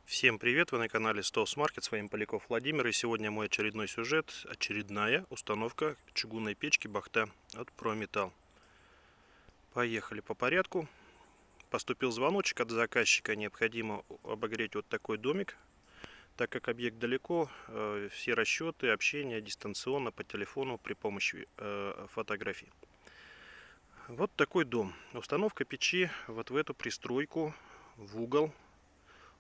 Всем привет! Вы на канале Stows Market, с вами Поляков Владимир, и сегодня мой очередной сюжет, очередная установка чугунной печки Бахта от Prometal. Поехали по порядку. Поступил звоночек от заказчика, необходимо обогреть вот такой домик, так как объект далеко, все расчеты, общение дистанционно по телефону при помощи фотографий. Вот такой дом. Установка печи вот в эту пристройку, в угол.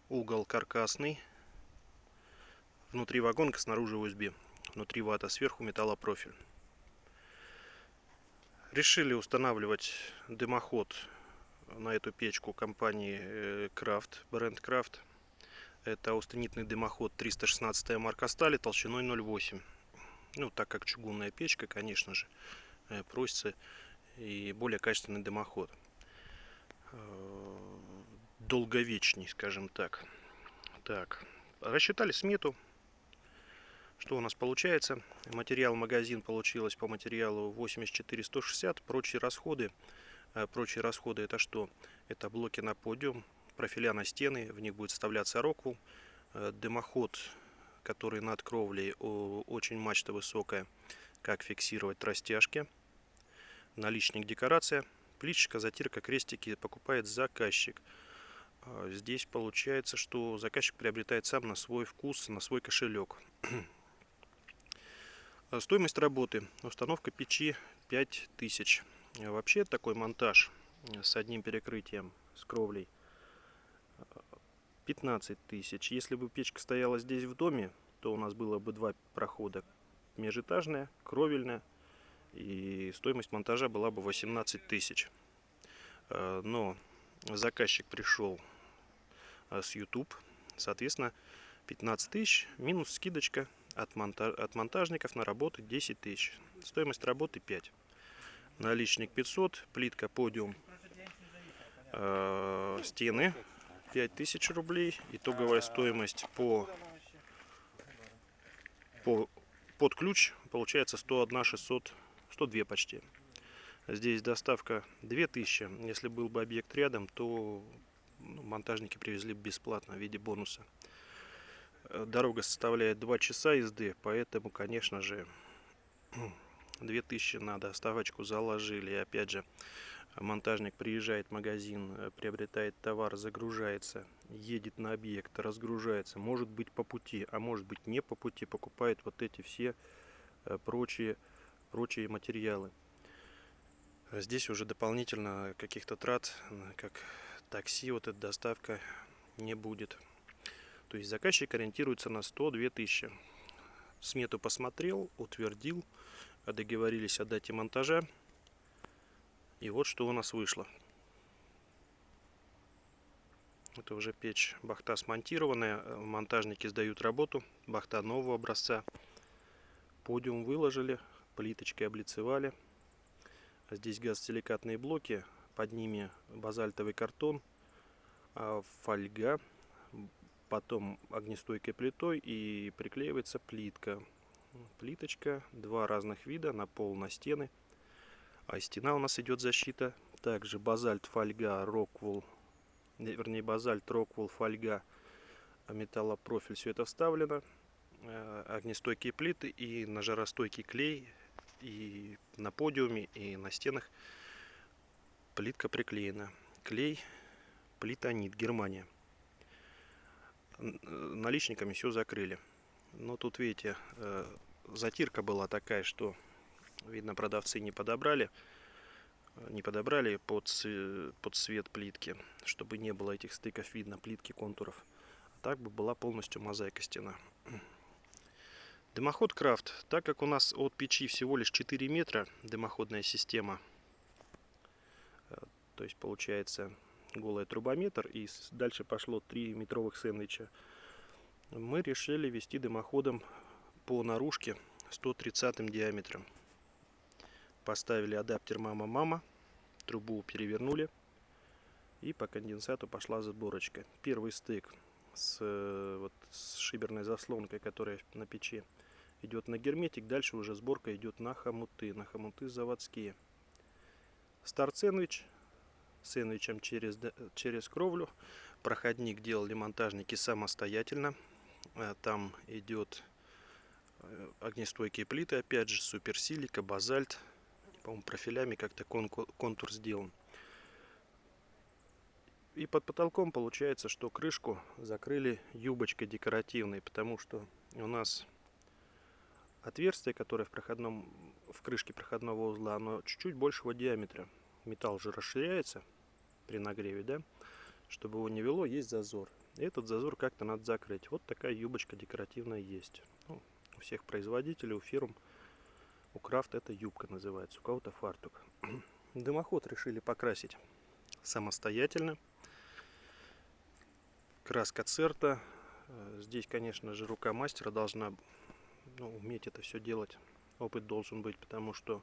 Угол каркасный. Внутри вагонка, снаружи USB. Внутри вата, сверху металлопрофиль. Решили устанавливать дымоход на эту печку компании Крафт, бренд Крафт. Это аустенитный дымоход 316 марка стали толщиной 0,8. Ну, так как чугунная печка, конечно же, просится и более качественный дымоход. Долговечный, скажем так. Так, рассчитали смету. Что у нас получается? Материал магазин получилось по материалу 84-160. Прочие расходы это что? Это блоки на подиум, профиля на стены, в них будет вставляться роквул, дымоход, который над кровлей, очень мачта высокая, как фиксировать растяжки, наличник декорация, плиточка, затирка, крестики покупает заказчик. Здесь получается, что заказчик приобретает сам на свой вкус, на свой кошелек. Стоимость работы. Установка печи 5000. Вообще такой монтаж с одним перекрытием, с кровлей, 15 тысяч. Если бы печка стояла здесь в доме, то у нас было бы два прохода. Межэтажная, кровельная. И стоимость монтажа была бы 18 тысяч. Но заказчик пришел с YouTube. Соответственно, 15 тысяч минус скидочка от монтажников на работы 10 тысяч. Стоимость работы 5. Наличник 500, плитка, подиум, стены 5000 рублей. Итоговая стоимость под ключ получается 101 600, 102 почти. Здесь доставка 2000. Если был бы объект рядом, то монтажники привезли бы бесплатно в виде бонуса. Дорога составляет 2 часа езды, поэтому, конечно же, 2000 на доставочку заложили. И опять же, монтажник приезжает в магазин, приобретает товар, загружается, едет на объект, разгружается, может быть по пути, а может быть не по пути, покупает вот эти все прочие материалы. Здесь уже дополнительно каких-то трат, как такси, вот эта доставка не будет. То есть заказчик ориентируется на 102 тысячи. Смету посмотрел, утвердил, договорились о дате монтажа. И вот что у нас вышло. Это уже печь Бахта смонтированная. Монтажники сдают работу. Бахта нового образца. Подиум выложили, плиточкой облицевали. Здесь газосиликатные блоки. Под ними базальтовый картон, фольга. Потом огнестойкой плитой и приклеивается плитка. Плиточка, два разных вида, на пол, на стены. А стена у нас идет защита. Также базальт, фольга, роквул, вернее базальт, роквул, фольга, металлопрофиль. Все это вставлено. Огнестойкие плиты и на жаростойкий клей. И на подиуме, и на стенах плитка приклеена. Клей Плитонит, Германия. Наличниками все закрыли. Но тут, видите, затирка была такая, что, видно, продавцы не подобрали под цвет плитки, чтобы не было этих стыков, видно, плитки, контуров. А так бы была полностью мозаика стена. Дымоход Крафт. Так как у нас от печи всего лишь 4 метра дымоходная система, то есть получается голая трубометр, и дальше пошло 3 метровых сэндвича, мы решили вести дымоходом по наружке 130 диаметром. Поставили адаптер мама-мама, трубу перевернули, и по конденсату пошла сборочка. Первый стык с шиберной заслонкой, которая на печи, идет на герметик. Дальше уже сборка идет на хомуты заводские. Старт сэндвич. Сэндвичем через кровлю проходник делали монтажники самостоятельно. Там идет огнестойкие плиты, опять же, суперсилика, базальт. По-моему, профилями как-то контур сделан. И под потолком получается, что крышку закрыли юбочкой декоративной, потому что у нас отверстие, которое в крышке проходного узла, оно чуть-чуть большего диаметра. Металл же расширяется при нагреве, да? Чтобы его не вело, есть зазор. И этот зазор как-то надо закрыть. Вот такая юбочка декоративная есть. Ну, у всех производителей, у фирм, у Крафт это юбка называется, у кого-то фартук. Дымоход решили покрасить самостоятельно. Краска Церта. Здесь, конечно же, рука мастера должна уметь это все делать. Опыт должен быть, потому что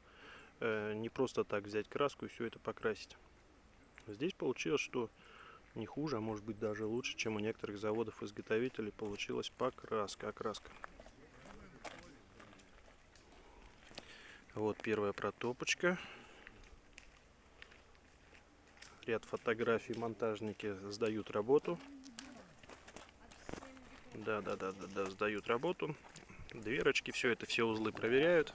не просто так взять краску и все это покрасить. Здесь получилось, что не хуже, а может быть даже лучше, чем у некоторых заводов-изготовителей получилась окраска. Вот первая протопочка. Ряд фотографий, монтажники сдают работу. Да, сдают работу. Дверочки, все узлы проверяют.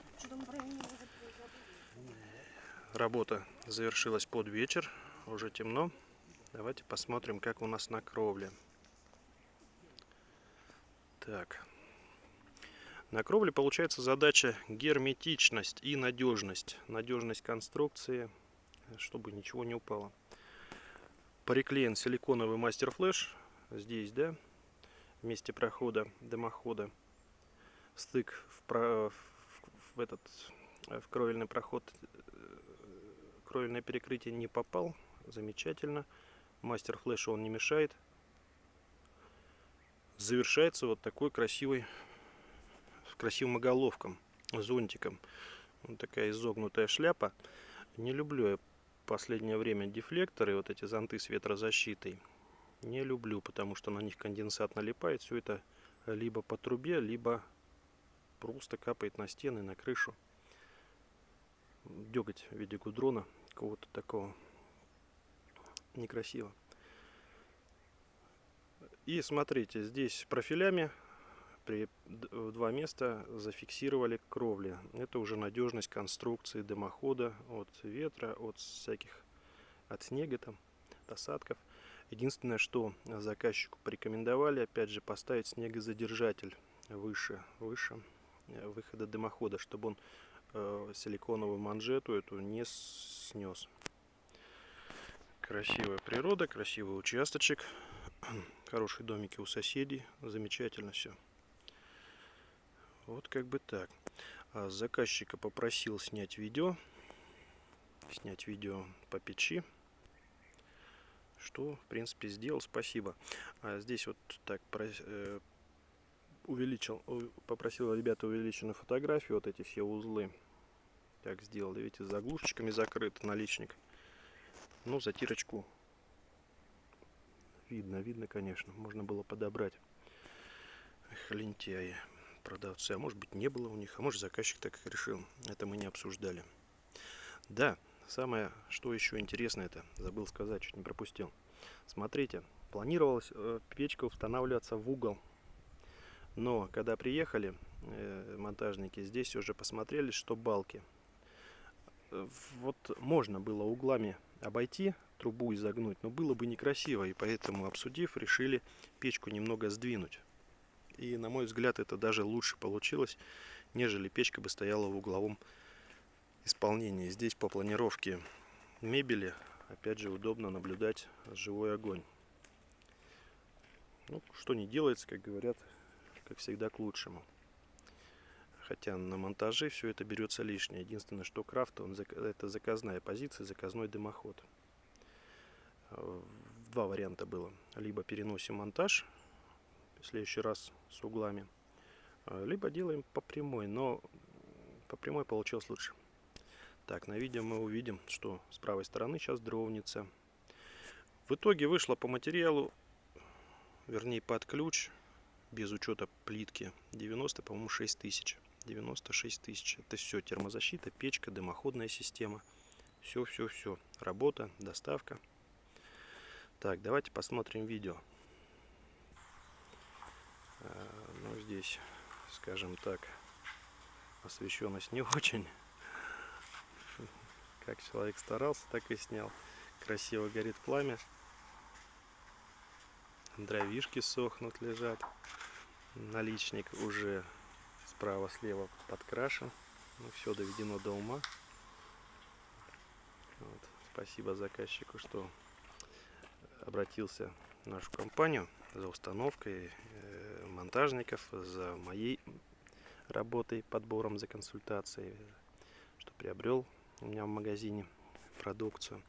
Работа завершилась под вечер, уже темно. Давайте посмотрим, как у нас на кровле. Так. На кровле получается задача герметичность и надежность. Надежность конструкции, чтобы ничего не упало. Приклеен силиконовый мастер-флеш. Здесь, да, в месте прохода дымохода. Стык в кровельный проход, кровельное перекрытие не попал. Замечательно. Мастер-флешу он не мешает. Завершается вот такой красивым оголовком, зонтиком. Вот такая изогнутая шляпа. Не люблю я в последнее время дефлекторы, вот эти зонты с ветрозащитой. Не люблю, потому что на них конденсат налипает. Все это либо по трубе, либо просто капает на стены, на крышу. Деготь в виде гудрона какого-то такого. Некрасиво. И смотрите, здесь профилями в два места зафиксировали кровли. Это уже надежность конструкции дымохода от ветра, от снега, там, осадков. Единственное, что заказчику порекомендовали, опять же, поставить снегозадержатель выше выхода дымохода, чтобы он силиконовую манжету эту не снес. Красивая природа, красивый участочек, хорошие домики у соседей, замечательно все. Вот как бы так. Заказчика попросил снять видео по печи, что в принципе сделал. Спасибо. Здесь вот так попросил ребята увеличенную фотографию, вот эти все узлы. Так сделал, видите, с заглушечками закрыт наличник. Ну, затирочку видно, конечно, можно было подобрать. Лентяи продавцы, а может быть не было у них, а может заказчик так и решил. Это мы не обсуждали. Да, самое, что еще интересно, это забыл сказать, чуть не пропустил. Смотрите, планировалось печка устанавливаться в угол, но когда приехали монтажники, здесь уже посмотрели, что балки. Вот можно было углами обойти, трубу изогнуть, но было бы некрасиво, и поэтому, обсудив, решили печку немного сдвинуть. И, на мой взгляд, это даже лучше получилось, нежели печка бы стояла в угловом исполнении. Здесь по планировке мебели, опять же, удобно наблюдать живой огонь. Ну, что не делается, как говорят, как всегда, к лучшему. Хотя на монтаже все это берется лишнее. Единственное, что Крафт, это заказная позиция, заказной дымоход. Два варианта было. Либо переносим монтаж в следующий раз с углами, либо делаем по прямой, но по прямой получилось лучше. Так, на видео мы увидим, что с правой стороны сейчас дровница. В итоге вышло по материалу, вернее под ключ, без учета плитки, 90, по-моему, 6 тысяч. 96 тысяч. Это все термозащита, печка, дымоходная система. Все. Работа, доставка. Так, давайте посмотрим видео. Ну, здесь, скажем так, освещенность не очень. Как человек старался, так и снял. Красиво горит пламя. Дровишки сохнут, лежат. Наличник уже справа-слева подкрашен. Ну, все доведено до ума. Вот. Спасибо заказчику, что обратился в нашу компанию за установкой монтажников, за моей работой, подбором, за консультацией, что приобрел у меня в магазине продукцию.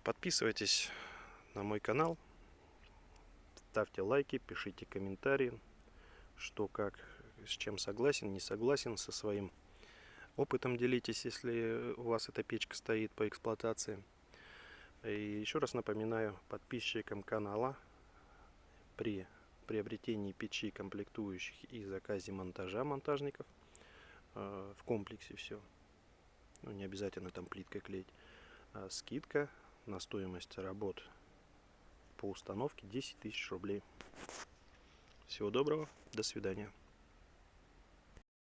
Подписывайтесь на мой канал, ставьте лайки, пишите комментарии, что как, с чем согласен, не согласен, со своим опытом делитесь, если у вас эта печка стоит по эксплуатации. И еще раз напоминаю подписчикам канала, при приобретении печи, комплектующих и заказе монтажа монтажников, в комплексе все, ну, не обязательно там плиткой клеить, скидка на стоимость работ по установке 10 000 рублей. Всего доброго, до свидания.